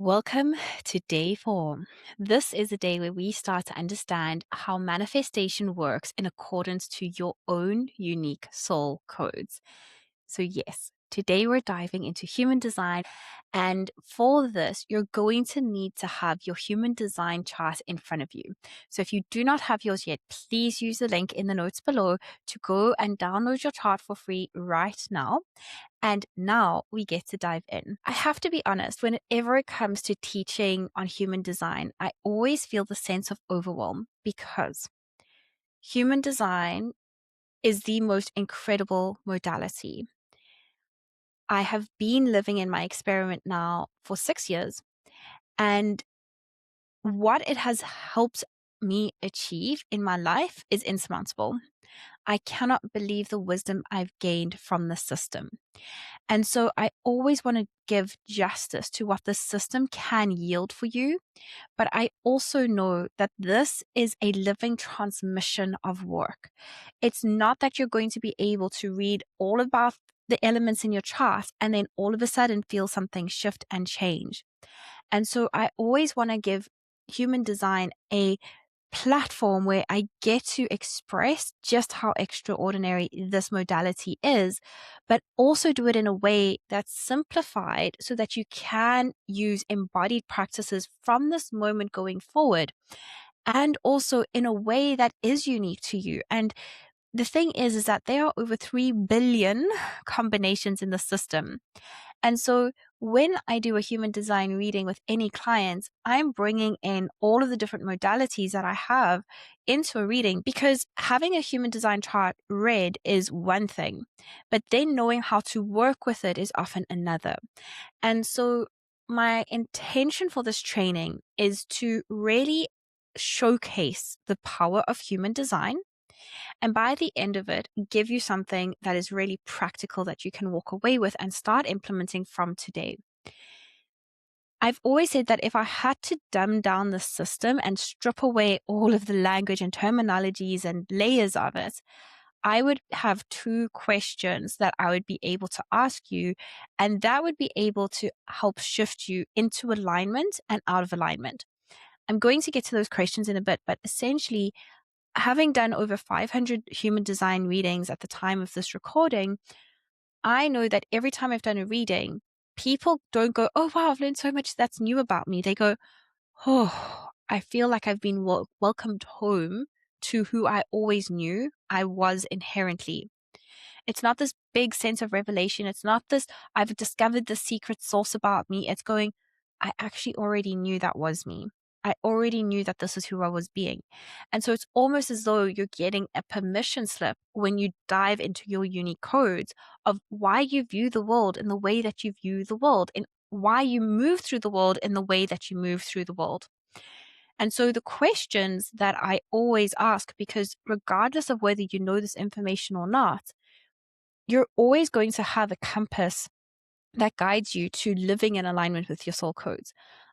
Welcome to day 4. This is a day where we start to understand how manifestation works in accordance to your own unique soul codes. So, yes, today we're diving into human design. And for this, you're going to need to have your human design chart in front of you. So, if you do not have yours yet, please use the link in the notes below to go and download your chart for free right now. And now we get to dive in. I have to be honest, whenever it comes to teaching on human design, I always feel the sense of overwhelm because human design is the most incredible modality. I have been living in my experiment now for 6 years, and what it has helped me achieve in my life is insurmountable. I cannot believe the wisdom I've gained from the system. And so I always want to give justice to what the system can yield for you. But I also know that this is a living transmission of work. It's not that you're going to be able to read all about the elements in your chart and then all of a sudden feel something shift and change. And so I always want to give human design a platform where I get to express just how extraordinary this modality is, but also do it in a way that's simplified so that you can use embodied practices from this moment going forward, and also in a way that is unique to you. And the thing is that there are over 3 billion combinations in the system. And so when I do a human design reading with any clients, I'm bringing in all of the different modalities that I have into a reading, because having a human design chart read is one thing, but then knowing how to work with it is often another. And so my intention for this training is to really showcase the power of human design, and by the end of it, give you something that is really practical that you can walk away with and start implementing from today. I've always said that if I had to dumb down the system and strip away all of the language and terminologies and layers of it, I would have 2 questions that I would be able to ask you, and that would be able to help shift you into alignment and out of alignment. I'm going to get to those questions in a bit, but essentially, having done over 500 human design readings at the time of this recording, I know that every time I've done a reading, people don't go, "Oh, wow, I've learned so much that's new about me." They go, "Oh, I feel like I've been welcomed home to who I always knew I was inherently." It's not this big sense of revelation. It's not this, I've discovered the secret sauce about me. It's going, I actually already knew that was me. I already knew that this is who I was being. And so it's almost as though you're getting a permission slip when you dive into your unique codes of why you view the world in the way that you view the world, and why you move through the world in the way that you move through the world. And so the questions that I always ask, because regardless of whether you know this information or not, you're always going to have a compass that guides you to living in alignment with your soul codes.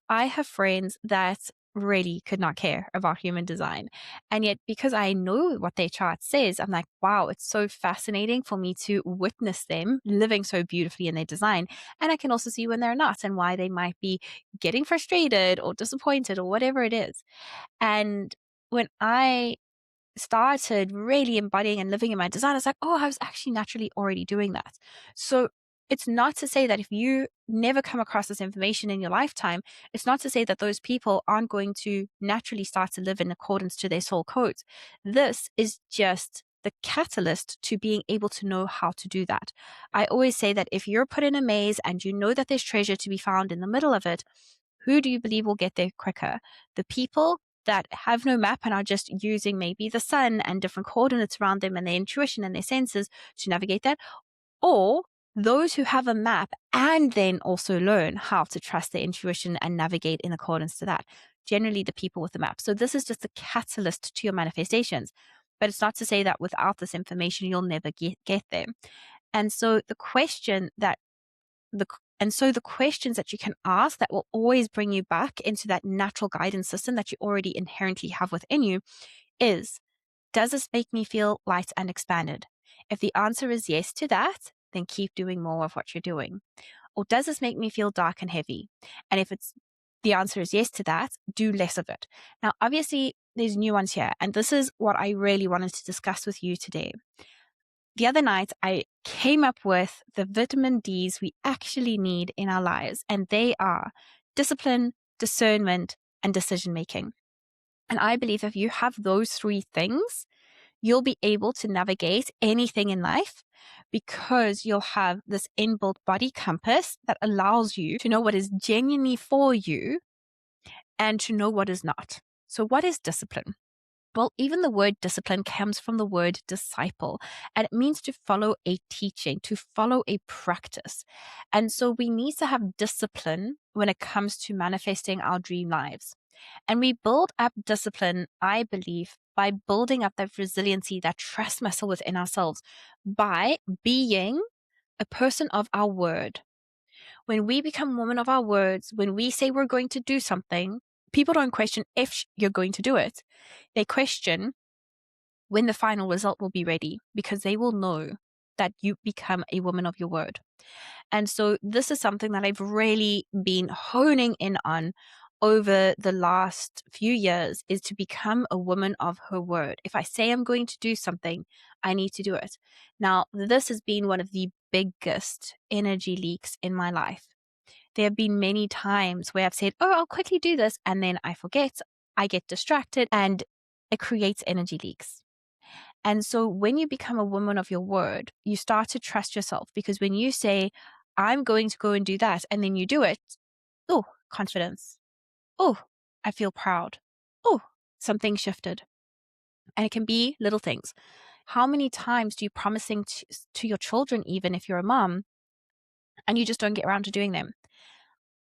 I have friends that really could not care about human design. And yet, because I know what their chart says, I'm like, wow, it's so fascinating for me to witness them living so beautifully in their design. And I can also see when they're not and why they might be getting frustrated or disappointed or whatever it is. And when I started really embodying and living in my design, I was like, oh, I was actually naturally already doing that. So it's not to say that if you never come across this information in your lifetime, it's not to say that those people aren't going to naturally start to live in accordance to their soul codes. This is just the catalyst to being able to know how to do that. I always say that if you're put in a maze and you know that there's treasure to be found in the middle of it, who do you believe will get there quicker? The people that have no map and are just using maybe the sun and different coordinates around them and their intuition and their senses to navigate that, or those who have a map and then also learn how to trust their intuition and navigate in accordance to that. Generally, the people with the map. So this is just a catalyst to your manifestations. But it's not to say that without this information, you'll never get there. And so the the questions that you can ask that will always bring you back into that natural guidance system that you already inherently have within you is, does this make me feel light and expanded? If the answer is yes to that, then keep doing more of what you're doing. Or does this make me feel dark and heavy? And if it's the answer is yes to that, do less of it. Now, obviously, there's nuance here, and this is what I really wanted to discuss with you today. The other night, I came up with the vitamin Ds we actually need in our lives, and they are discipline, discernment, and decision making. And I believe if you have those three things, you'll be able to navigate anything in life because you'll have this inbuilt body compass that allows you to know what is genuinely for you and to know what is not. So what is discipline? Well, even the word discipline comes from the word disciple, and it means to follow a teaching, to follow a practice. And so we need to have discipline when it comes to manifesting our dream lives. And we build up discipline, I believe, by building up that resiliency, that trust muscle within ourselves, by being a person of our word. When we become women of our words, when we say we're going to do something, people don't question if you're going to do it. They question when the final result will be ready, because they will know that you become a woman of your word. And so this is something that I've really been honing in on over the last few years, is to become a woman of her word. If I say I'm going to do something, I need to do it. Now, this has been one of the biggest energy leaks in my life. There have been many times where I've said, oh, I'll quickly do this, and then I forget, I get distracted, and it creates energy leaks. And so when you become a woman of your word, you start to trust yourself, because when you say, I'm going to go and do that, and then you do it, oh, confidence. Oh, I feel proud. Oh, something shifted. And it can be little things. How many times do you promise things to your children, even if you're a mom, and you just don't get around to doing them?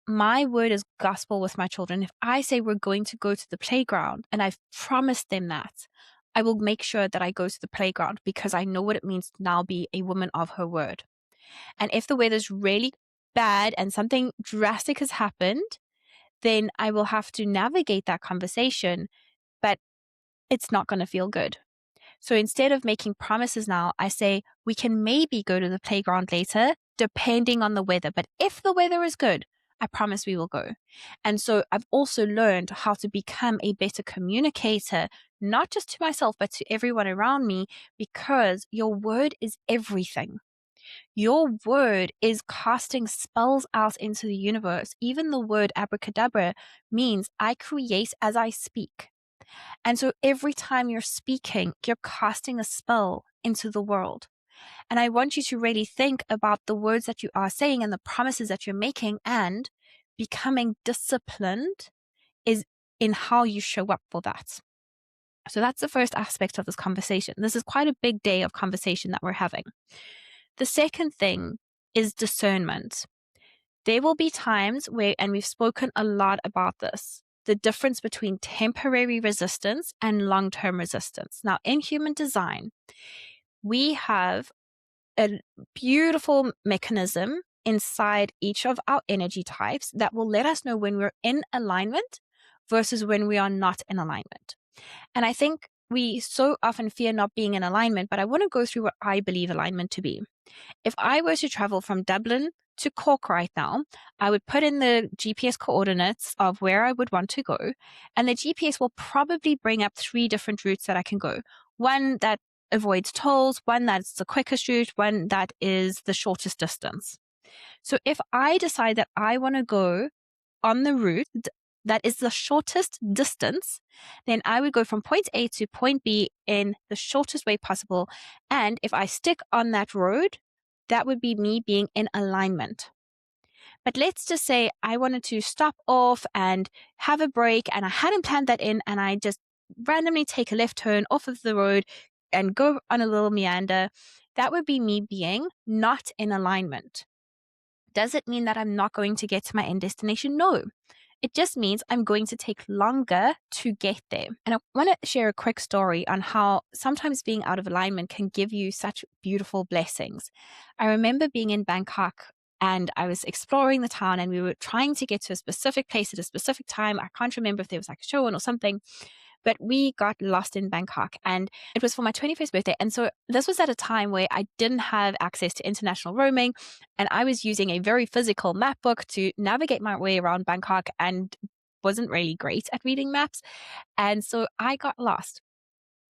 My word is gospel with my children. If I say we're going to go to the playground and I've promised them that, I will make sure that I go to the playground, because I know what it means to now be a woman of her word. And if the weather's really bad and something drastic has happened, then I will have to navigate that conversation, but it's not going to feel good. So instead of making promises now, I say we can maybe go to the playground later, depending on the weather. But if the weather is good, I promise we will go. And so I've also learned how to become a better communicator, not just to myself, but to everyone around me, because your word is everything. Your word is casting spells out into the universe. Even the word abracadabra means I create as I speak. And so every time you're speaking, you're casting a spell into the world. And I want you to really think about the words that you are saying and the promises that you're making, and becoming disciplined is in how you show up for that. So that's the first aspect of this conversation. This is quite a big day of conversation that we're having. The second thing is discernment. There will be times where, and we've spoken a lot about this, the difference between temporary resistance and long-term resistance. Now, in human design, we have a beautiful mechanism inside each of our energy types that will let us know when we're in alignment versus when we are not in alignment. And I think we so often fear not being in alignment, but I want to go through what I believe alignment to be. If I were to travel from Dublin to Cork right now, I would put in the GPS coordinates of where I would want to go, and the GPS will probably bring up 3 different routes that I can go. One that avoids tolls, one that's the quickest route, one that is the shortest distance. So if I decide that I want to go on the route that is the shortest distance, then I would go from point A to point B in the shortest way possible. And if I stick on that road, that would be me being in alignment. But let's just say I wanted to stop off and have a break, and I hadn't planned that in, and I just randomly take a left turn off of the road and go on a little meander. That would be me being not in alignment. Does it mean that I'm not going to get to my end destination? No. It just means I'm going to take longer to get there. And I want to share a quick story on how sometimes being out of alignment can give you such beautiful blessings. I remember being in Bangkok, and I was exploring the town, and we were trying to get to a specific place at a specific time. I can't remember if there was like a show on or something, but we got lost in Bangkok, and it was for my 21st birthday. And so this was at a time where I didn't have access to international roaming, and I was using a very physical map book to navigate my way around Bangkok. And wasn't really great at reading maps. And so I got lost.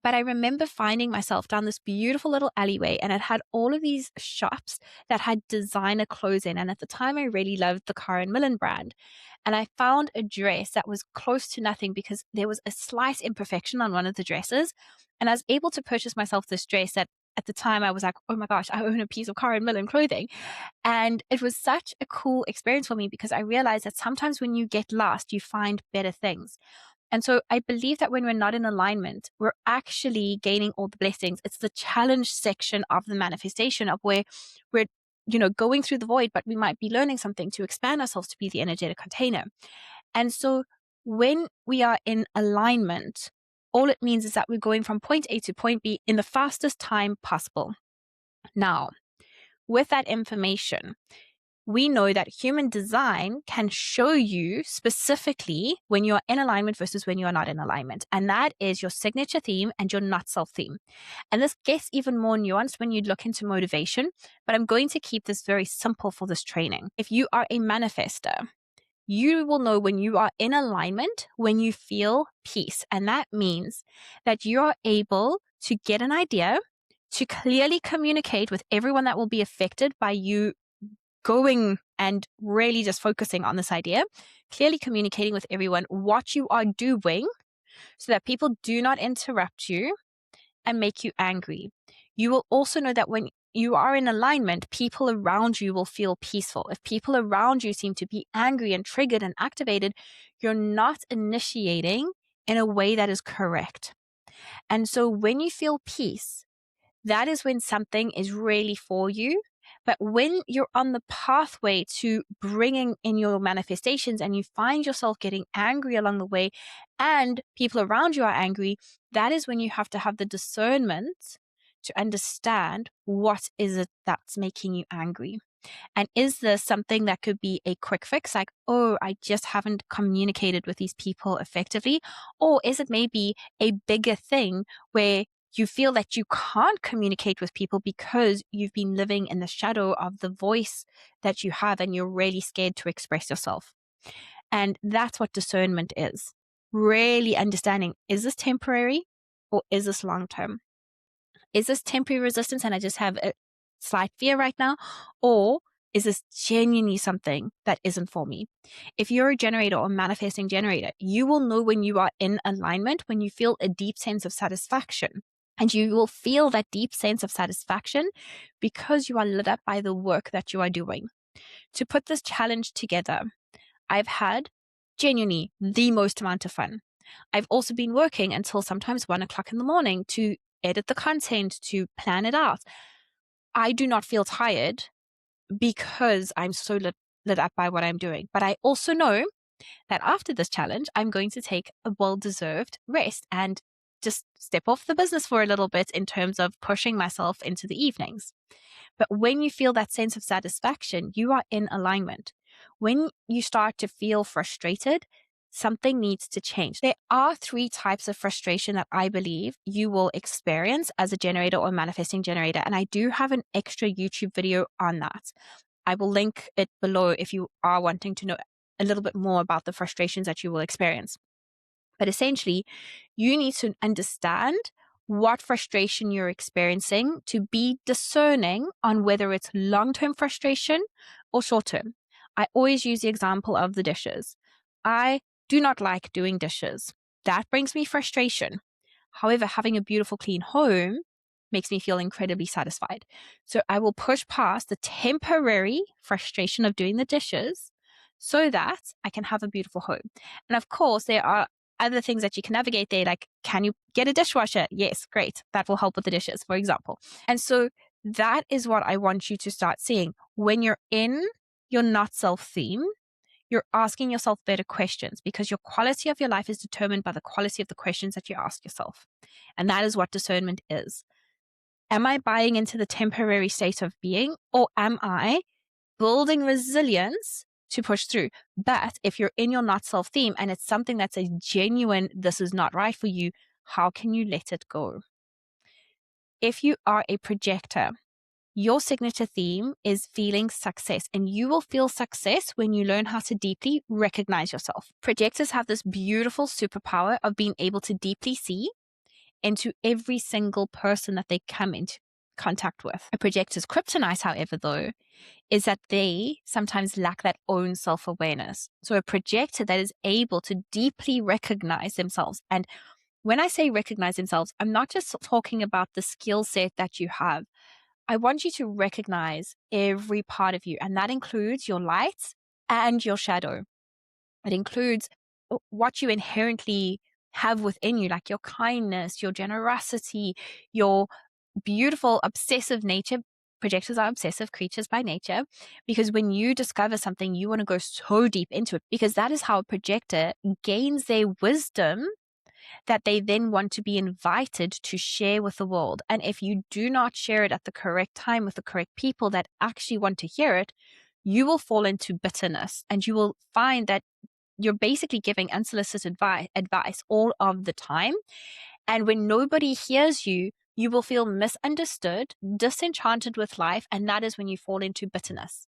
But I remember finding myself down this beautiful little alleyway, and it had all of these shops that had designer clothes in. And at the time, I really loved the Karen Millen brand. And I found a dress that was close to nothing because there was a slight imperfection on one of the dresses. And I was able to purchase myself this dress that at the time I was like, oh my gosh, I own a piece of Karen Millen clothing. And it was such a cool experience for me because I realized that sometimes when you get lost, you find better things. And so I believe that when we're not in alignment, we're actually gaining all the blessings. It's the challenge section of the manifestation of where we're, going through the void, but we might be learning something to expand ourselves to be the energetic container. And so when we are in alignment, all it means is that we're going from point A to point B in the fastest time possible. Now, with that information, we know that human design can show you specifically when you're in alignment versus when you're not in alignment. And that is your signature theme and your not self theme. And this gets even more nuanced when you look into motivation, but I'm going to keep this very simple for this training. If you are a manifester, you will know when you are in alignment, when you feel peace. And that means that you are able to get an idea, to clearly communicate with everyone that will be affected by you going and really just focusing on this idea, clearly communicating with everyone what you are doing so that people do not interrupt you and make you angry. You will also know that when you are in alignment, people around you will feel peaceful. If people around you seem to be angry and triggered and activated, you're not initiating in a way that is correct. And so when you feel peace, that is when something is really for you. But when you're on the pathway to bringing in your manifestations and you find yourself getting angry along the way and people around you are angry, that is when you have to have the discernment to understand what is it that's making you angry. And is this something that could be a quick fix? Like, oh, I just haven't communicated with these people effectively. Or is it maybe a bigger thing where you feel that you can't communicate with people because you've been living in the shadow of the voice that you have and you're really scared to express yourself? And that's what discernment is. Really understanding, is this temporary or is this long term? Is this temporary resistance and I just have a slight fear right now? Or is this genuinely something that isn't for me? If you're a generator or manifesting generator, you will know when you are in alignment, when you feel a deep sense of satisfaction. And you will feel that deep sense of satisfaction because you are lit up by the work that you are doing. To put this challenge together, I've had genuinely the most amount of fun. I've also been working until sometimes 1:00 in the morning to edit the content, to plan it out. I do not feel tired because I'm so lit up by what I'm doing. But I also know that after this challenge, I'm going to take a well-deserved rest and just step off the business for a little bit in terms of pushing myself into the evenings. But when you feel that sense of satisfaction, you are in alignment. When you start to feel frustrated, something needs to change. There are 3 types of frustration that I believe you will experience as a generator or manifesting generator. And I do have an extra YouTube video on that. I will link it below if you are wanting to know a little bit more about the frustrations that you will experience. But essentially, you need to understand what frustration you're experiencing to be discerning on whether it's long-term frustration or short-term. I always use the example of the dishes. I do not like doing dishes. That brings me frustration. However, having a beautiful, clean home makes me feel incredibly satisfied. So I will push past the temporary frustration of doing the dishes so that I can have a beautiful home. And of course, there are other things that you can navigate there, like, can you get a dishwasher? Yes, great. That will help with the dishes, for example. And so that is what I want you to start seeing. When you're in your not self theme, you're asking yourself better questions because your quality of your life is determined by the quality of the questions that you ask yourself. And that is what discernment is. Am I buying into the temporary state of being, or am I building resilience to push through? But if you're in your not self theme and it's something that's a genuine, this is not right for you, how can you let it go? If you are a projector, Your signature theme is feeling success, and you will feel success when you learn how to deeply recognize yourself. Projectors have this beautiful superpower of being able to deeply see into every single person that they come into contact with. A projector's kryptonite, however, though, is that they sometimes lack that own self-awareness. So a projector that is able to deeply recognize themselves, and when I say recognize themselves, I'm not just talking about the skill set that you have. I want you to recognize every part of you, and that includes your light and your shadow. It includes what you inherently have within you, like your kindness, your generosity, your beautiful, obsessive nature. Projectors are obsessive creatures by nature, because when you discover something, you want to go so deep into it, because that is how a projector gains their wisdom that they then want to be invited to share with the world. And if you do not share it at the correct time with the correct people that actually want to hear it, you will fall into bitterness, and you will find that you're basically giving unsolicited advice all of the time. And when nobody hears you, you will feel misunderstood, disenchanted with life, and that is when you fall into bitterness.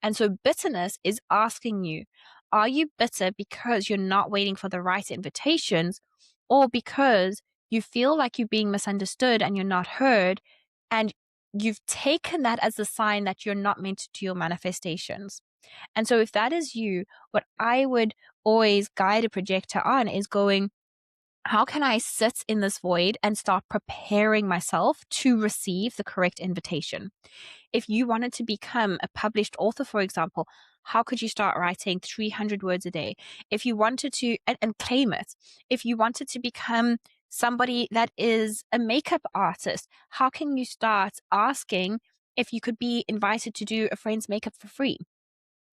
And so bitterness is asking you, are you bitter because you're not waiting for the right invitations, or because you feel like you're being misunderstood and you're not heard, and you've taken that as a sign that you're not meant to do your manifestations? And so if that is you, what I would always guide a projector on is going, how can I sit in this void and start preparing myself to receive the correct invitation? If you wanted to become a published author, for example, how could you start writing 300 words a day? If you wanted to, and claim it, if you wanted to become somebody that is a makeup artist, how can you start asking if you could be invited to do a friend's makeup for free?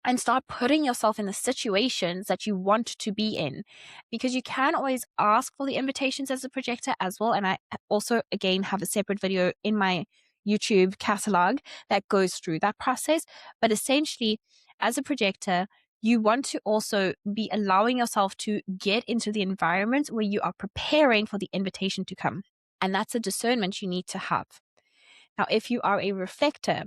And start putting yourself in the situations that you want to be in, because you can always ask for the invitations as a projector as well. And I also, again, have a separate video in my YouTube catalog that goes through that process. But essentially, as a projector, you want to also be allowing yourself to get into the environment where you are preparing for the invitation to come. And that's a discernment you need to have. Now, if you are a reflector,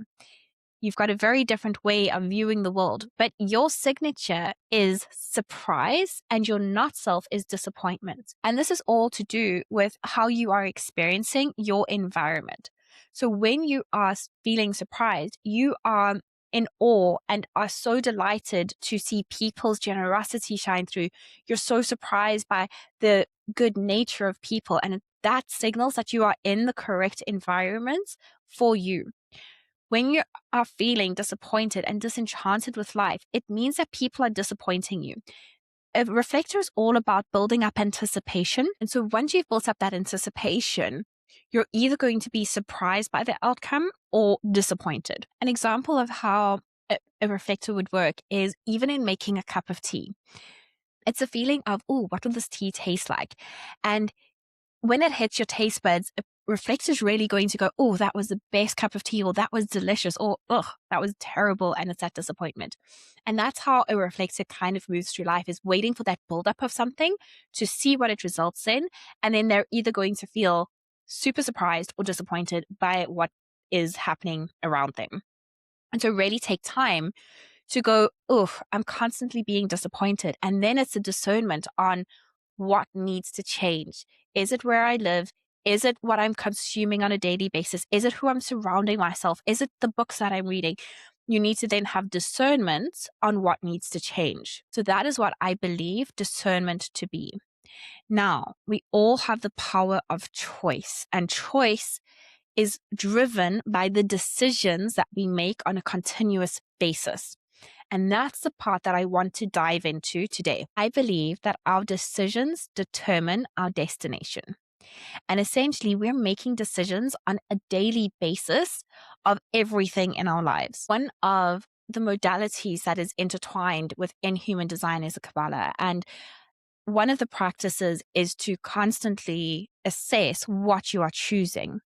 you've got a very different way of viewing the world, but your signature is surprise and your not self is disappointment. And this is all to do with how you are experiencing your environment. So when you are feeling surprised, you are in awe and are so delighted to see people's generosity shine through. You're so surprised by the good nature of people, and that signals that you are in the correct environment for you. When you are feeling disappointed and disenchanted with life, it means that people are disappointing you. A reflector is all about building up anticipation. And so once you've built up that anticipation, you're either going to be surprised by the outcome or disappointed. An example of how a reflector would work is even in making a cup of tea. It's a feeling of, oh, what will this tea taste like? And when it hits your taste buds, a reflector is really going to go, oh, that was the best cup of tea, or that was delicious, or, oh, that was terrible. And it's that disappointment. And that's how a reflector kind of moves through life, is waiting for that buildup of something to see what it results in. And then they're either going to feel super surprised or disappointed by what is happening around them. And so really take time to go, oh, I'm constantly being disappointed. And then it's a discernment on what needs to change. Is it where I live? Is it what I'm consuming on a daily basis? Is it who I'm surrounding myself? Is it the books that I'm reading? You need to then have discernment on what needs to change. So that is what I believe discernment to be. Now, we all have the power of choice, and choice is driven by the decisions that we make on a continuous basis. And that's the part that I want to dive into today. I believe that our decisions determine our destination. And essentially, we're making decisions on a daily basis of everything in our lives. One of the modalities that is intertwined within human design is the Kabbalah. And one of the practices is to constantly assess what you are choosing.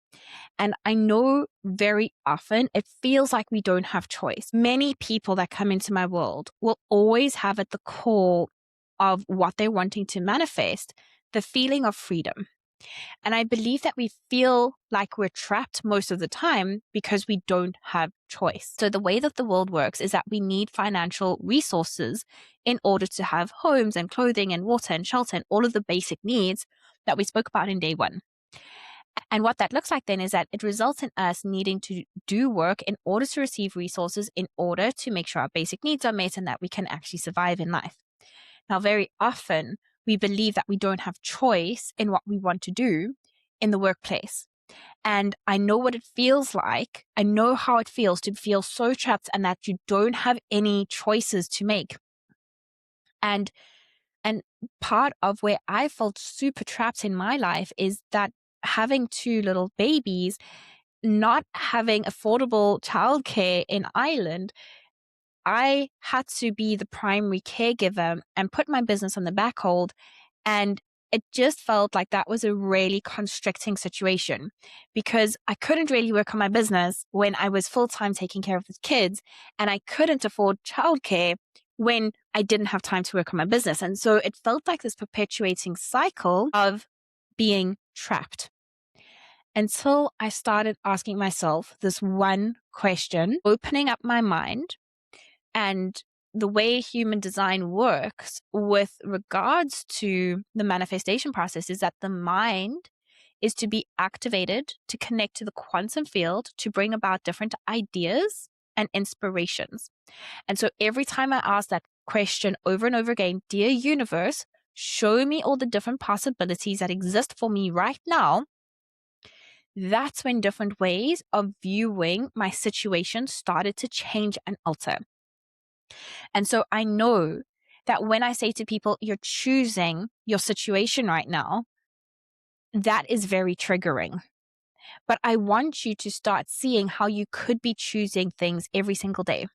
And I know very often it feels like we don't have choice. Many people that come into my world will always have at the core of what they're wanting to manifest the feeling of freedom. And I believe that we feel like we're trapped most of the time because we don't have choice. So the way that the world works is that we need financial resources in order to have homes and clothing and water and shelter and all of the basic needs that we spoke about in day one. And what that looks like then is that it results in us needing to do work in order to receive resources, in order to make sure our basic needs are met and that we can actually survive in life. Now, very often we believe that we don't have choice in what we want to do in the workplace. And I know what it feels like. I know how it feels to feel so trapped and that you don't have any choices to make. And part of where I felt super trapped in my life is that having two little babies, not having affordable childcare in Ireland, I had to be the primary caregiver and put my business on the back hold. And it just felt like that was a really constricting situation because I couldn't really work on my business when I was full-time taking care of the kids, and I couldn't afford childcare when I didn't have time to work on my business. And so it felt like this perpetuating cycle of being trapped until I started asking myself this one question, opening up my mind. And the way human design works with regards to the manifestation process is that the mind is to be activated to connect to the quantum field to bring about different ideas and inspirations. And so every time I ask that question over and over again, dear universe, show me all the different possibilities that exist for me right now, that's when different ways of viewing my situation started to change and alter. And so I know that when I say to people, you're choosing your situation right now, that is very triggering. But I want you to start seeing how you could be choosing things every single day.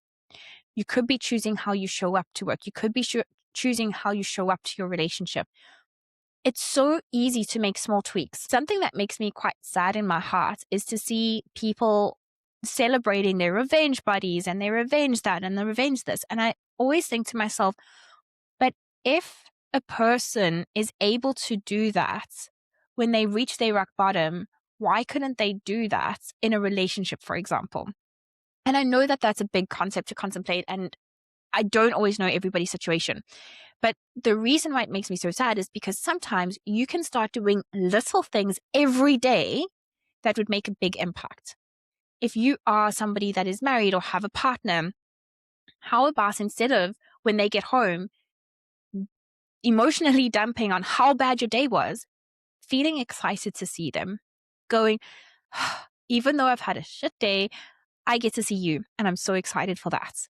You could be choosing how you show up to work. You could be choosing how you show up to your relationship. It's so easy to make small tweaks. Something that makes me quite sad in my heart is to see people celebrating their revenge buddies and their revenge that and the revenge this. And I always think to myself, but if a person is able to do that when they reach their rock bottom, why couldn't they do that in a relationship, for example? And I know that that's a big concept to contemplate, and I don't always know everybody's situation. But the reason why it makes me so sad is because sometimes you can start doing little things every day that would make a big impact. If you are somebody that is married or have a partner, how about instead of when they get home, emotionally dumping on how bad your day was, feeling excited to see them, going, even though I've had a shit day, I get to see you, and I'm so excited for that.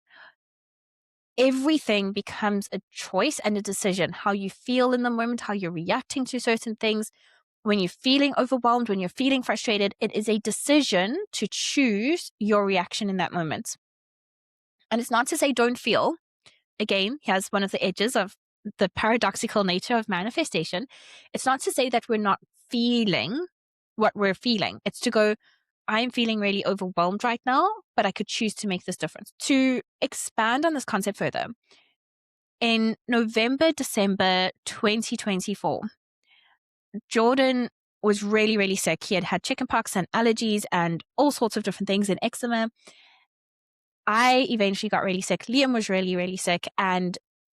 Everything becomes a choice and a decision. How you feel in the moment, how you're reacting to certain things. When you're feeling overwhelmed, when you're feeling frustrated, it is a decision to choose your reaction in that moment. And it's not to say don't feel. Again, here's one of the edges of the paradoxical nature of manifestation. It's not to say that we're not feeling what we're feeling. It's to go, I'm feeling really overwhelmed right now, but I could choose to make this difference. To expand on this concept further, in November, December 2024, Jordan was really, really sick. He had had chickenpox and allergies and all sorts of different things and eczema. I eventually got really sick. Liam was really, really sick, and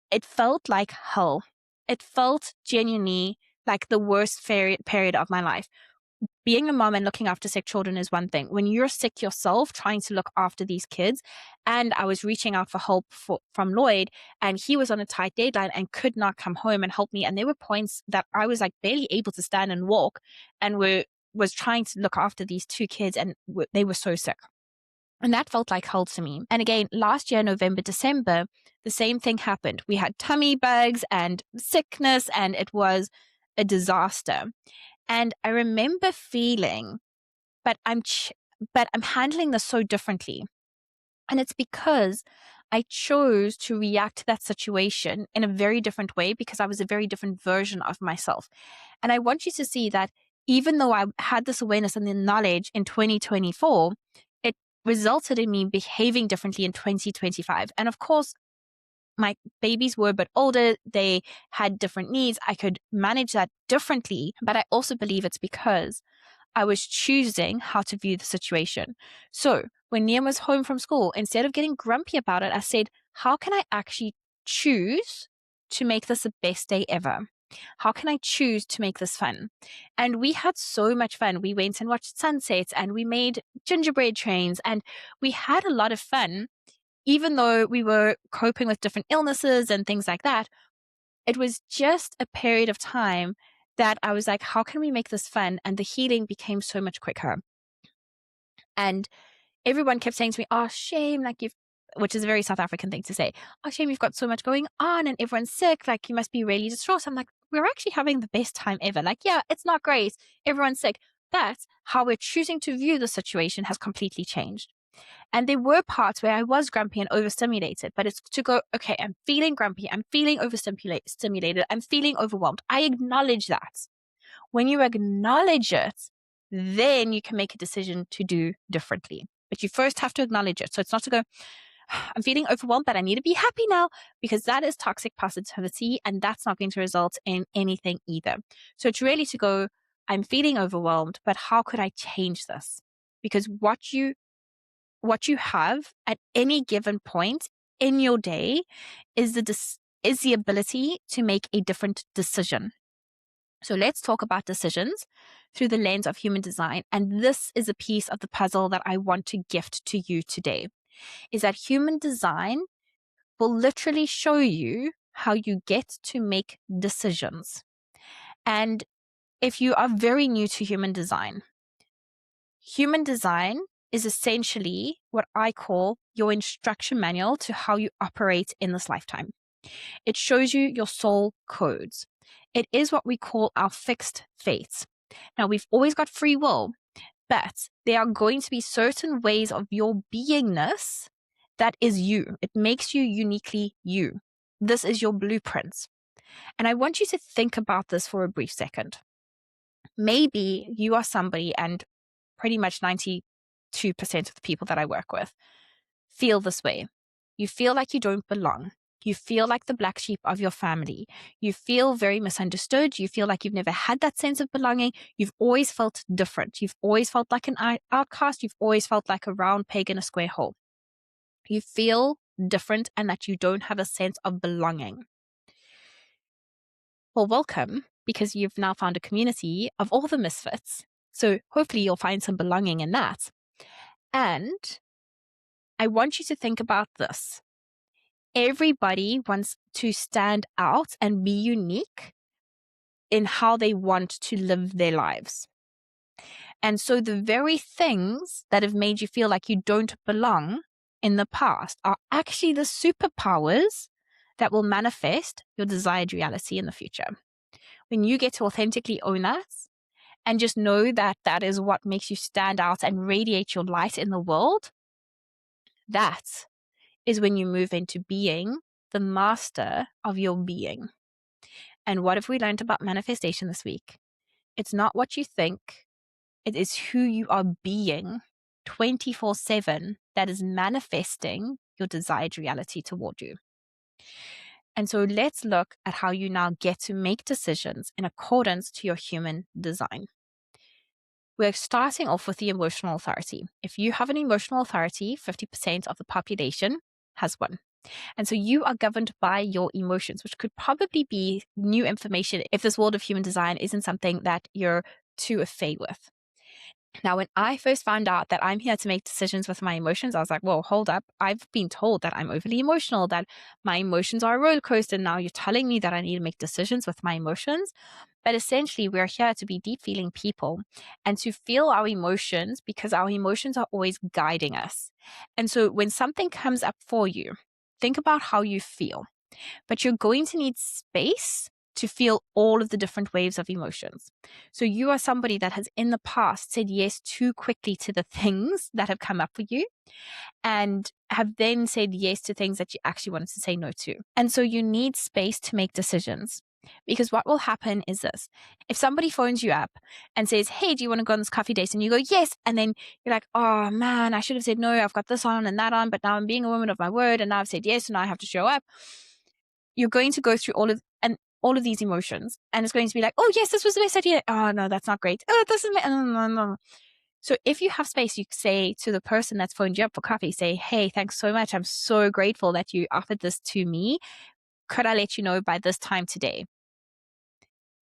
it felt like hell. It felt genuinely like the worst period of my life. Being a mom and looking after sick children is one thing. When you're sick yourself, trying to look after these kids, and I was reaching out for help from Lloyd, and he was on a tight deadline and could not come home and help me. And there were points that I was like barely able to stand and walk, and was trying to look after these two kids, and they were so sick. And that felt like hell to me. And again, last year, November, December, the same thing happened. We had tummy bugs and sickness, and it was a disaster. And I remember feeling, but I'm handling this so differently. And it's because I chose to react to that situation in a very different way because I was a very different version of myself. And I want you to see that even though I had this awareness and the knowledge in 2024, it resulted in me behaving differently in 2025. And of course, my babies were a bit older, they had different needs, I could manage that differently. But I also believe it's because I was choosing how to view the situation. So when Liam was home from school, instead of getting grumpy about it, I said, how can I actually choose to make this the best day ever? How can I choose to make this fun? And we had so much fun. We went and watched sunsets and we made gingerbread trains and we had a lot of fun, even though we were coping with different illnesses and things like that. It was just a period of time that I was like, how can we make this fun? And the healing became so much quicker. And everyone kept saying to me, oh, shame, like which is a very South African thing to say. Oh, shame, you've got so much going on and everyone's sick. Like, you must be really distraught. I'm like, we're actually having the best time ever. Like, yeah, it's not great. Everyone's sick. But how we're choosing to view the situation has completely changed. And there were parts where I was grumpy and overstimulated, but it's to go, okay, I'm feeling grumpy. I'm feeling overstimulated. I'm feeling overwhelmed. I acknowledge that. When you acknowledge it, then you can make a decision to do differently. But you first have to acknowledge it. So it's not to go, I'm feeling overwhelmed, but I need to be happy now, because that is toxic positivity and that's not going to result in anything either. So it's really to go, I'm feeling overwhelmed, but how could I change this? Because what you have at any given point in your day is the ability to make a different decision. So let's talk about decisions through the lens of human design. And this is a piece of the puzzle that I want to gift to you today, is that human design will literally show you how you get to make decisions. And if you are very new to human design is essentially what I call your instruction manual to how you operate in this lifetime. It shows you your soul codes. It is what we call our fixed fates. Now, we've always got free will, but there are going to be certain ways of your beingness that is you. It makes you uniquely you. This is your blueprint. And I want you to think about this for a brief second. Maybe you are somebody, and pretty much 92% of the people that I work with feel this way. You feel like you don't belong. You feel like the black sheep of your family. You feel very misunderstood. You feel like you've never had that sense of belonging. You've always felt different. You've always felt like an outcast. You've always felt like a round peg in a square hole. You feel different and that you don't have a sense of belonging. Well, welcome, because you've now found a community of all the misfits. So hopefully you'll find some belonging in that. And I want you to think about this. Everybody wants to stand out and be unique in how they want to live their lives. And so the very things that have made you feel like you don't belong in the past are actually the superpowers that will manifest your desired reality in the future. When you get to authentically own that and just know that that is what makes you stand out and radiate your light in the world, that is when you move into being the master of your being. And what have we learned about manifestation this week? It's not what you think. It is who you are being 24/7 that is manifesting your desired reality toward you. And so let's look at how you now get to make decisions in accordance to your human design. We're starting off with the emotional authority. If you have an emotional authority, 50% of the population has one. And so you are governed by your emotions, which could probably be new information if this world of human design isn't something that you're too au fait with. Now, when I first found out that I'm here to make decisions with my emotions, I was like, whoa, hold up. I've been told that I'm overly emotional, that my emotions are a roller coaster. Now you're telling me that I need to make decisions with my emotions. But essentially, we're here to be deep feeling people and to feel our emotions, because our emotions are always guiding us. And so when something comes up for you, think about how you feel. But you're going to need space to feel all of the different waves of emotions. So you are somebody that has in the past said yes too quickly to the things that have come up for you, and have then said yes to things that you actually wanted to say no to. And so you need space to make decisions. Because what will happen is this. If somebody phones you up and says, hey, do you want to go on this coffee date? And you go, yes. And then you're like, oh man, I should have said no. I've got this on and that on, but now I'm being a woman of my word. And now I've said yes. And now I have to show up. You're going to go through all of these emotions. And it's going to be like, oh yes, this was the best idea. Oh no, that's not great. Oh, it doesn't matter. No. So if you have space, you say to the person that's phoned you up for coffee, say, hey, thanks so much. I'm so grateful that you offered this to me. Could I let you know by this time today?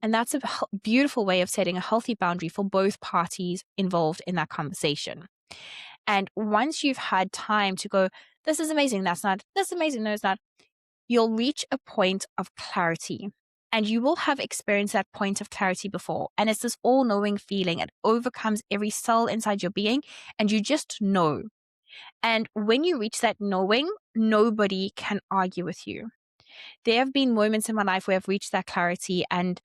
And that's a beautiful way of setting a healthy boundary for both parties involved in that conversation. And once you've had time to go, this is amazing, that's not, this is amazing, no, it's not, you'll reach a point of clarity. And you will have experienced that point of clarity before. And it's this all-knowing feeling. It overcomes every cell inside your being, and you just know. And when you reach that knowing, nobody can argue with you. There have been moments in my life where I've reached that clarity, and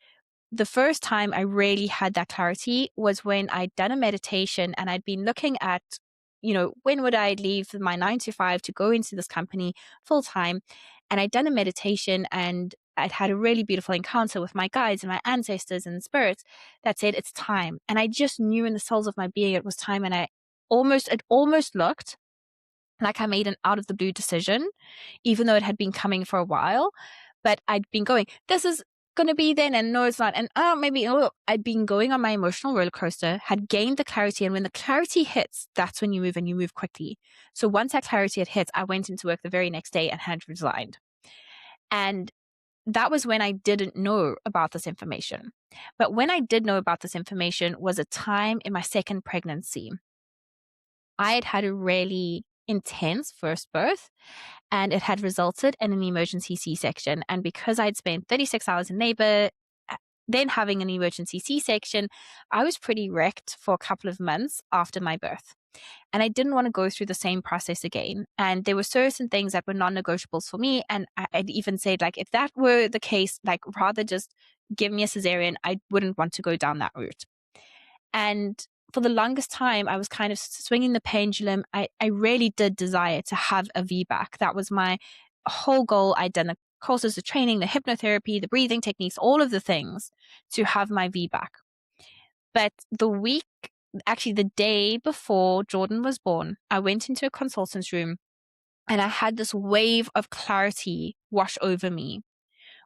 the first time I really had that clarity was when I'd done a meditation and I'd been looking at, when would I leave my 9 to 5 to go into this company full time? And I'd done a meditation and I'd had a really beautiful encounter with my guides and my ancestors and spirits that said, it's time. And I just knew in the souls of my being it was time. And it almost looked like I made an out of the blue decision, even though it had been coming for a while. But I'd been going, this is going to be then, and no, it's not. And I'd been going on my emotional roller coaster, had gained the clarity. And when the clarity hits, that's when you move, and you move quickly. So once that clarity had hit, I went into work the very next day and had resigned. And that was when I didn't know about this information. But when I did know about this information was a time in my second pregnancy. I had had a really intense first birth, and it had resulted in an emergency C-section. And because I'd spent 36 hours in labor, then having an emergency C-section, I was pretty wrecked for a couple of months after my birth. And I didn't want to go through the same process again. And there were certain things that were non-negotiables for me. And I'd even said, like, if that were the case, like, rather just give me a cesarean. I wouldn't want to go down that route. And for the longest time, I was kind of swinging the pendulum. I really did desire to have a VBAC. That was my whole goal. I'd done the courses, the training, the hypnotherapy, the breathing techniques, all of the things to have my VBAC. But the day before Jordan was born, I went into a consultant's room and I had this wave of clarity wash over me,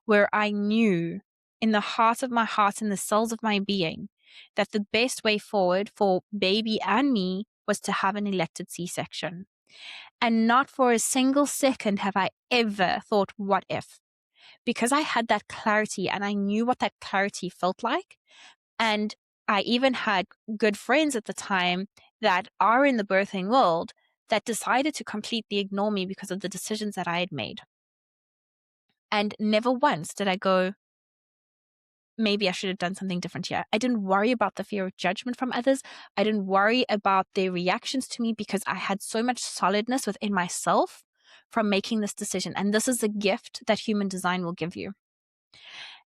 where I knew in the heart of my heart, in the cells of my being, that the best way forward for baby and me was to have an elected C-section. And not for a single second have I ever thought, what if? Because I had that clarity and I knew what that clarity felt like. And I even had good friends at the time that are in the birthing world that decided to completely ignore me because of the decisions that I had made. And never once did I go, maybe I should have done something different here. I didn't worry about the fear of judgment from others. I didn't worry about their reactions to me because I had so much solidness within myself from making this decision. And this is a gift that human design will give you.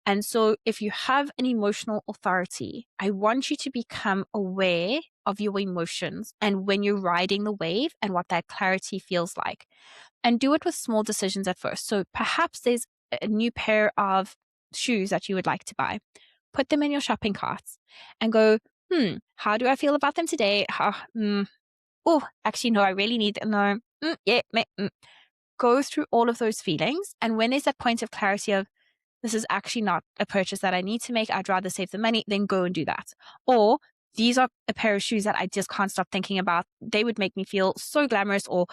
And so if you have an emotional authority, I want you to become aware of your emotions and when you're riding the wave and what that clarity feels like. And do it with small decisions at first. So perhaps there's a new pair of shoes that you would like to buy. Put them in your shopping carts and go, how do I feel about them today? Actually, no, I really need them. No, Go through all of those feelings. And when there's that point of clarity of, this is actually not a purchase that I need to make, I'd rather save the money, then go and do that. Or these are a pair of shoes that I just can't stop thinking about. They would make me feel so glamorous, or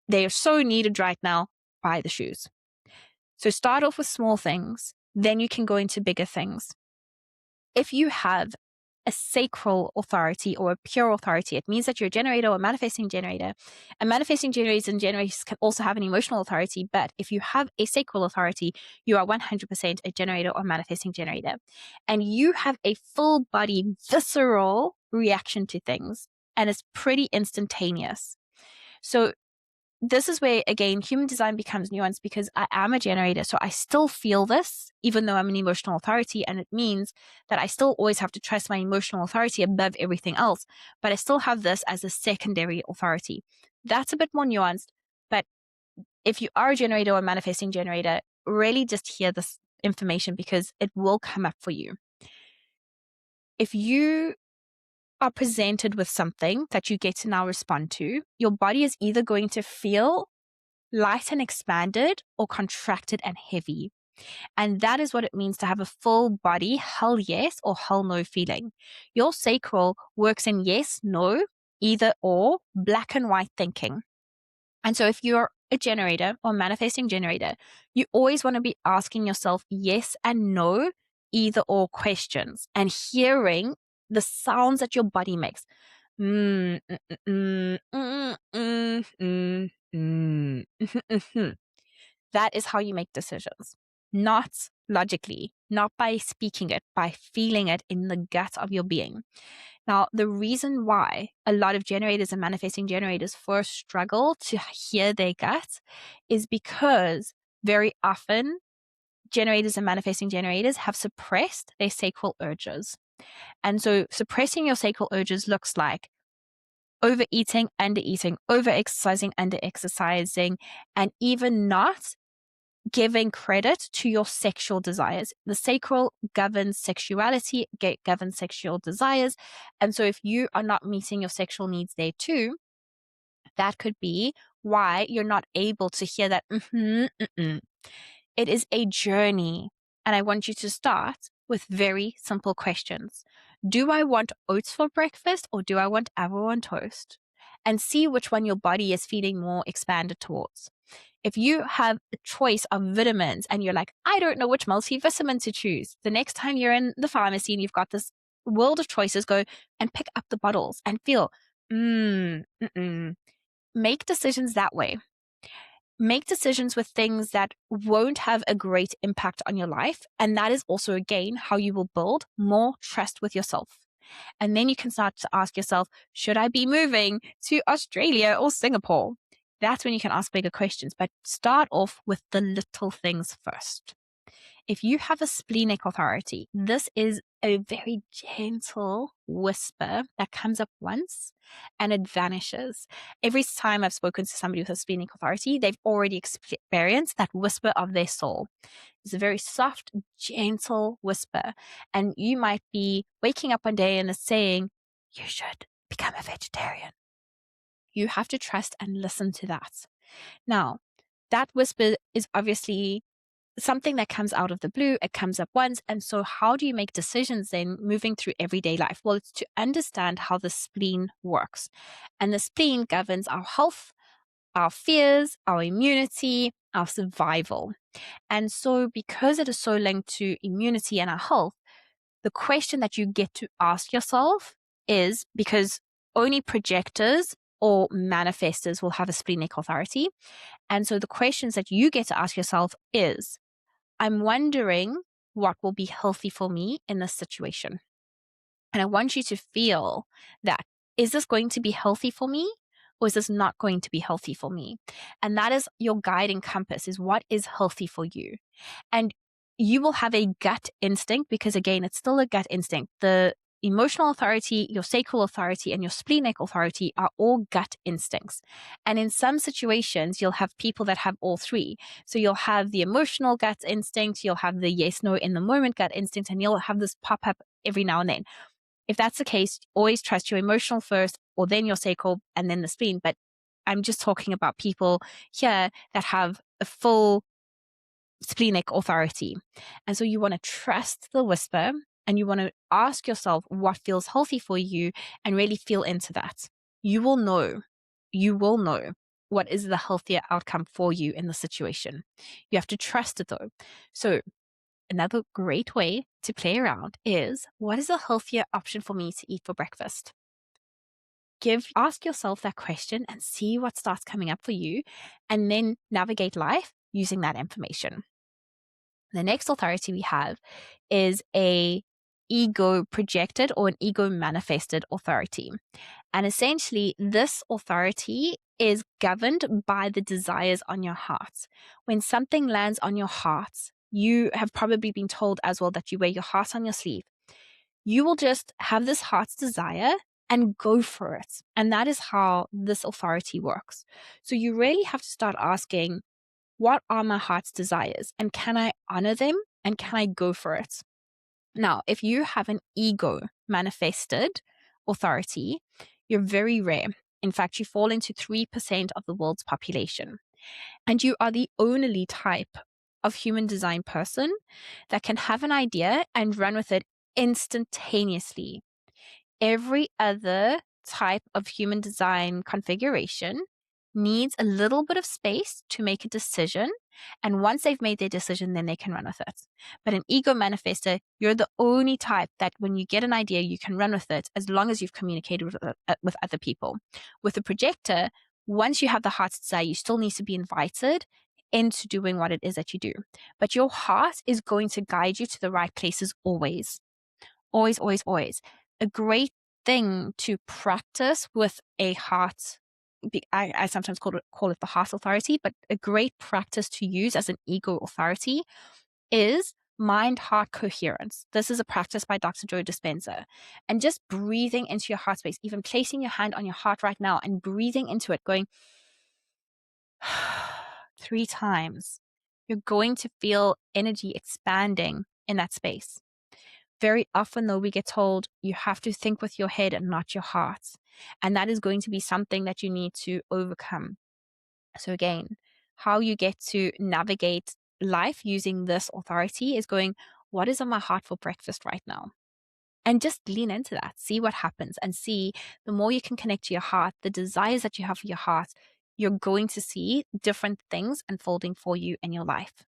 they are so needed right now. Buy the shoes. So start off with small things, then you can go into bigger things. If you have a sacral authority or a pure authority, it means that you're a generator or a manifesting generator. And manifesting generators and generators can also have an emotional authority. But if you have a sacral authority, you are 100% a generator or manifesting generator. And you have a full body, visceral reaction to things. And it's pretty instantaneous. So this is where, again, human design becomes nuanced, because I am a generator. So I still feel this, even though I'm an emotional authority. And it means that I still always have to trust my emotional authority above everything else. But I still have this as a secondary authority. That's a bit more nuanced. But if you are a generator or manifesting generator, really just hear this information because it will come up for you. If you are presented with something that you get to now respond to, your body is either going to feel light and expanded or contracted and heavy. And that is what it means to have a full body, hell yes or hell no feeling. Your sacral works in yes, no, either or, black and white thinking. And so if you're a generator or manifesting generator, you always want to be asking yourself yes and no, either or questions and hearing the sounds that your body makes. That is how you make decisions, not logically, not by speaking it, by feeling it in the gut of your being. Now, the reason why a lot of generators and manifesting generators first struggle to hear their gut is because very often generators and manifesting generators have suppressed their sacral urges. And so suppressing your sacral urges looks like overeating, undereating, overexercising, underexercising, and even not giving credit to your sexual desires. The sacral governs sexuality, governs sexual desires. And so if you are not meeting your sexual needs there too, that could be why you're not able to hear that. It is a journey. And I want you to start with very simple questions. Do I want oats for breakfast or do I want avocado on toast? And see which one your body is feeling more expanded towards. If you have a choice of vitamins and you're like, I don't know which multivitamin to choose, the next time you're in the pharmacy and you've got this world of choices, go and pick up the bottles and feel, make decisions that way. Make decisions with things that won't have a great impact on your life. And that is also, again, how you will build more trust with yourself. And then you can start to ask yourself, should I be moving to Australia or Singapore? That's when you can ask bigger questions, but start off with the little things first. If you have a splenic authority, this is a very gentle whisper that comes up once and it vanishes. Every time I've spoken to somebody with a splenic authority, they've already experienced that whisper of their soul. It's a very soft, gentle whisper. And you might be waking up one day and it's saying, you should become a vegetarian. You have to trust and listen to that. Now, that whisper is obviously something that comes out of the blue. It comes up once. And so how do you make decisions then moving through everyday life? Well, it's to understand how the spleen works. And the spleen governs our health, our fears, our immunity, our survival. And so because it is so linked to immunity and our health, the question that you get to ask yourself is, because only projectors or manifestors will have a splenic authority. And so the questions that you get to ask yourself is, I'm wondering what will be healthy for me in this situation. And I want you to feel that, is this going to be healthy for me? Or is this not going to be healthy for me? And that is your guiding compass, is what is healthy for you. And you will have a gut instinct, because again, it's still a gut instinct. The emotional authority, your sacral authority, and your splenic authority are all gut instincts. And in some situations, you'll have people that have all three. So you'll have the emotional gut instinct, you'll have the yes, no in the moment gut instinct, and you'll have this pop up every now and then. If that's the case, always trust your emotional first, or then your sacral, and then the spleen. But I'm just talking about people here that have a full splenic authority. And so you want to trust the whisper, and you want to ask yourself what feels healthy for you and really feel into that. You will know what is the healthier outcome for you in the situation. You have to trust it though. So another great way to play around is, what is a healthier option for me to eat for breakfast? Ask yourself that question and see what starts coming up for you, and then navigate life using that information. The next authority we have is a ego projected or an ego manifested authority. And essentially, this authority is governed by the desires on your heart. When something lands on your heart, you have probably been told as well that you wear your heart on your sleeve. You will just have this heart's desire and go for it. And that is how this authority works. So you really have to start asking, what are my heart's desires? And can I honor them And can I go for it? Now, if you have an ego manifested authority, you're very rare. In fact, you fall into 3% of the world's population. And you are the only type of human design person that can have an idea and run with it instantaneously. Every other type of human design configuration needs a little bit of space to make a decision. And once they've made their decision, then they can run with it. But an ego manifester, you're the only type that when you get an idea, you can run with it as long as you've communicated with other people. With a projector, once you have the heart's desire, you still need to be invited into doing what it is that you do. But your heart is going to guide you to the right places always. Always, always, always. A great thing to practice with a heart, I sometimes call it the heart authority, but a great practice to use as an ego authority is mind-heart coherence. This is a practice by Dr. Joe Dispenza. And just breathing into your heart space, even placing your hand on your heart right now and breathing into it, going 3 times, you're going to feel energy expanding in that space. Very often, though, we get told you have to think with your head and not your heart. And that is going to be something that you need to overcome. So again, how you get to navigate life using this authority is going, what is on my heart for breakfast right now? And just lean into that, see what happens, and see the more you can connect to your heart, the desires that you have for your heart, you're going to see different things unfolding for you in your life.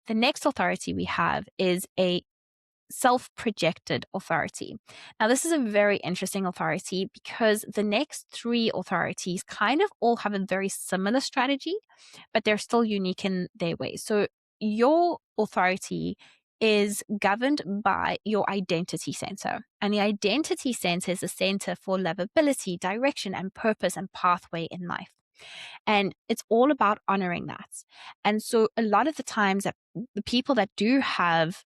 The next authority we have is a self-projected authority. Now, this is a very interesting authority because the next 3 authorities kind of all have a very similar strategy, but they're still unique in their way. So your authority is governed by your identity center. And the identity center is a center for lovability, direction, and purpose and pathway in life. And it's all about honoring that. And so a lot of the times that the people that do have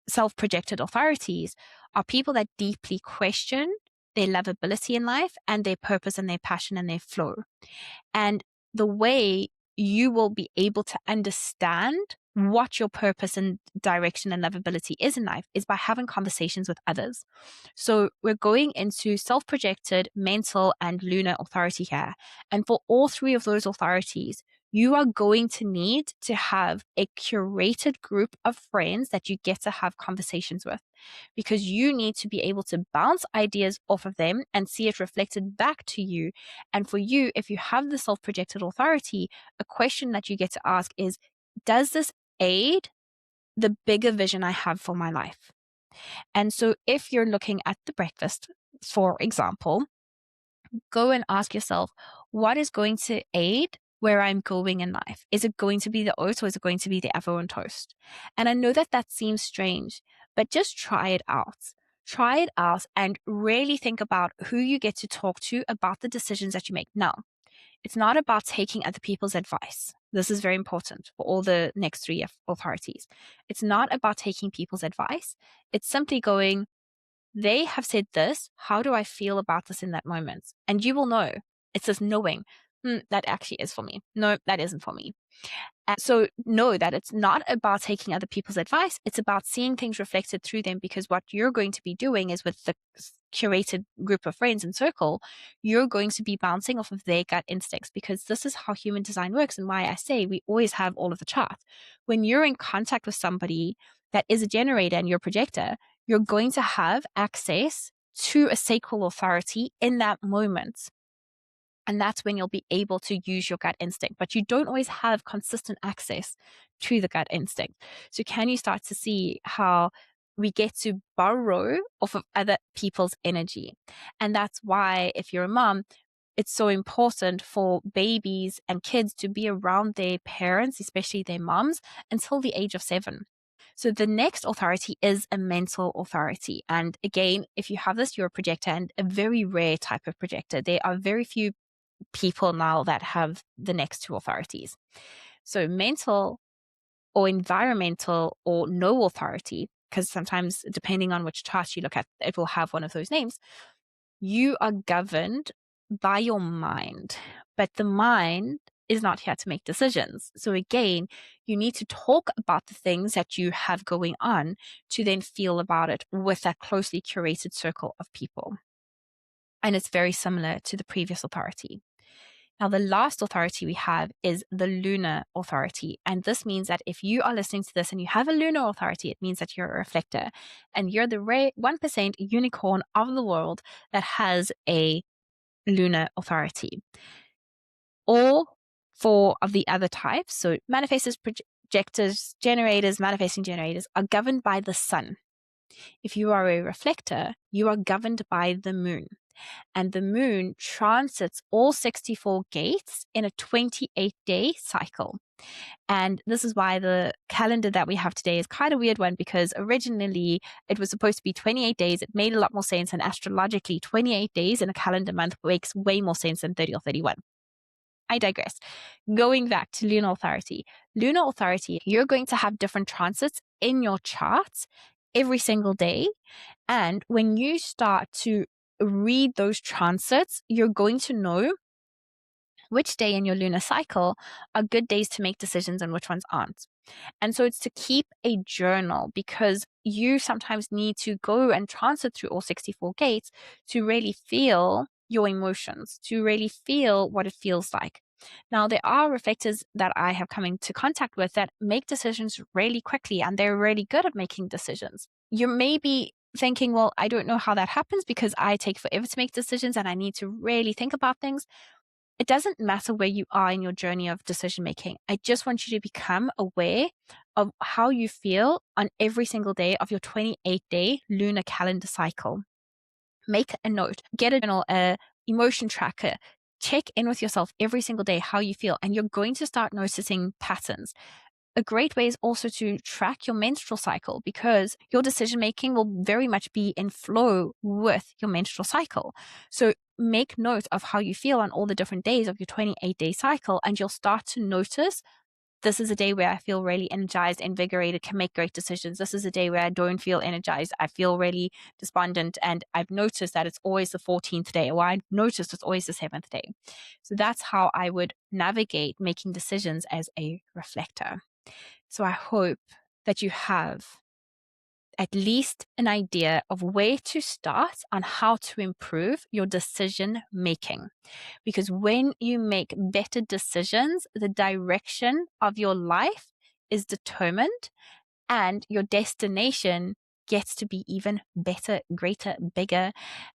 self-projected authorities are people that deeply question their lovability in life and their purpose and their passion and their flow. And the way you will be able to understand what your purpose and direction and lovability is in life is by having conversations with others. So we're going into self-projected, mental, and lunar authority here. And for all 3 of those authorities, you are going to need to have a curated group of friends that you get to have conversations with, because you need to be able to bounce ideas off of them and see it reflected back to you. And for you, if you have the self-projected authority, a question that you get to ask is, does this aid the bigger vision I have for my life? And so if you're looking at the breakfast, for example, go and ask yourself, what is going to aid where I'm going in life? Is it going to be the oats or is it going to be the avocado toast? And I know that that seems strange, but just try it out. Try it out and really think about who you get to talk to about the decisions that you make. Now, it's not about taking other people's advice. This is very important for all the next 3 authorities. It's not about taking people's advice. It's simply going, they have said this. How do I feel about this in that moment? And you will know. It's this knowing, that actually is for me. No, that isn't for me. And so know that it's not about taking other people's advice. It's about seeing things reflected through them, because what you're going to be doing is with the curated group of friends and circle, you're going to be bouncing off of their gut instincts, because this is how human design works and why I say we always have all of the charts. When you're in contact with somebody that is a generator and you're a projector, you're going to have access to a sacral authority in that moment. And that's when you'll be able to use your gut instinct. But you don't always have consistent access to the gut instinct. So can you start to see how we get to borrow off of other people's energy? And that's why, if you're a mom, it's so important for babies and kids to be around their parents, especially their moms, until the age of 7. So the next authority is a mental authority. And again, if you have this, you're a projector, and a very rare type of projector. There are very few people now that have the next 2 authorities. So mental or environmental or no authority, because sometimes depending on which chart you look at, it will have one of those names. You are governed by your mind, but the mind is not here to make decisions. So again, you need to talk about the things that you have going on to then feel about it with that closely curated circle of people. And it's very similar to the previous authority. Now, the last authority we have is the lunar authority. And this means that if you are listening to this and you have a lunar authority, it means that you're a reflector and you're the 1% unicorn of the world that has a lunar authority. All four of the other types, so manifestors, projectors, generators, manifesting generators, are governed by the sun. If you are a reflector, you are governed by the moon. And the moon transits all 64 gates in a 28-day cycle. And this is why the calendar that we have today is quite a weird one, because originally it was supposed to be 28 days. It made a lot more sense. And astrologically, 28 days in a calendar month makes way more sense than 30 or 31. I digress. Going back to lunar authority. Lunar authority, you're going to have different transits in your charts every single day. And when you start to read those transits, you're going to know which day in your lunar cycle are good days to make decisions and which ones aren't. And so it's to keep a journal, because you sometimes need to go and transit through all 64 gates to really feel your emotions, to really feel what it feels like. Now, there are reflectors that I have come into contact with that make decisions really quickly, and they're really good at making decisions. You may be thinking, well, I don't know how that happens because I take forever to make decisions and I need to really think about things. It doesn't matter where you are in your journey of decision making. I just want you to become aware of how you feel on every single day of your 28-day lunar calendar cycle. Make a note, get a journal, a emotion tracker, check in with yourself every single day how you feel, and you're going to start noticing patterns. A great way is also to track your menstrual cycle, because your decision making will very much be in flow with your menstrual cycle. So make note of how you feel on all the different days of your 28-day cycle, and you'll start to notice, this is a day where I feel really energized, invigorated, can make great decisions. This is a day where I don't feel energized. I feel really despondent. And I've noticed that it's always the 14th day, or I've noticed it's always the 7th day. So that's how I would navigate making decisions as a reflector. So I hope that you have at least an idea of where to start on how to improve your decision making. Because when you make better decisions, the direction of your life is determined and your destination gets to be even better, greater, bigger.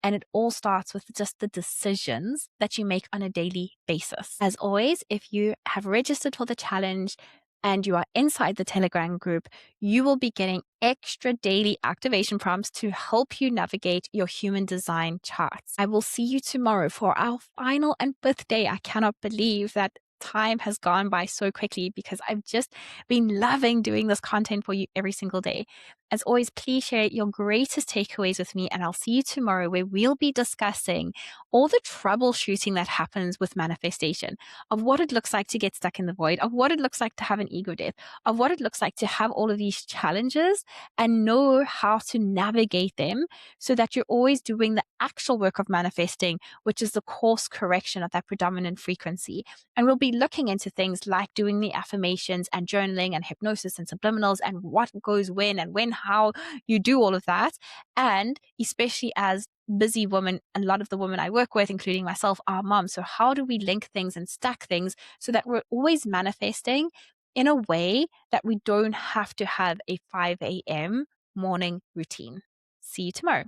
And it all starts with just the decisions that you make on a daily basis. As always, if you have registered for the challenge and you are inside the Telegram group, you will be getting extra daily activation prompts to help you navigate your human design charts. I will see you tomorrow for our final and 5th day. I cannot believe that time has gone by so quickly, because I've just been loving doing this content for you every single day. As always, please share your greatest takeaways with me, and I'll see you tomorrow, where we'll be discussing all the troubleshooting that happens with manifestation, of what it looks like to get stuck in the void, of what it looks like to have an ego death, of what it looks like to have all of these challenges and know how to navigate them, so that you're always doing the actual work of manifesting, which is the course correction of that predominant frequency. And we'll be looking into things like doing the affirmations and journaling and hypnosis and subliminals and what goes when and when, how you do all of that. And especially as busy women, a lot of the women I work with, including myself, are moms. So how do we link things and stack things so that we're always manifesting in a way that we don't have to have a 5 a.m. morning routine? See you tomorrow.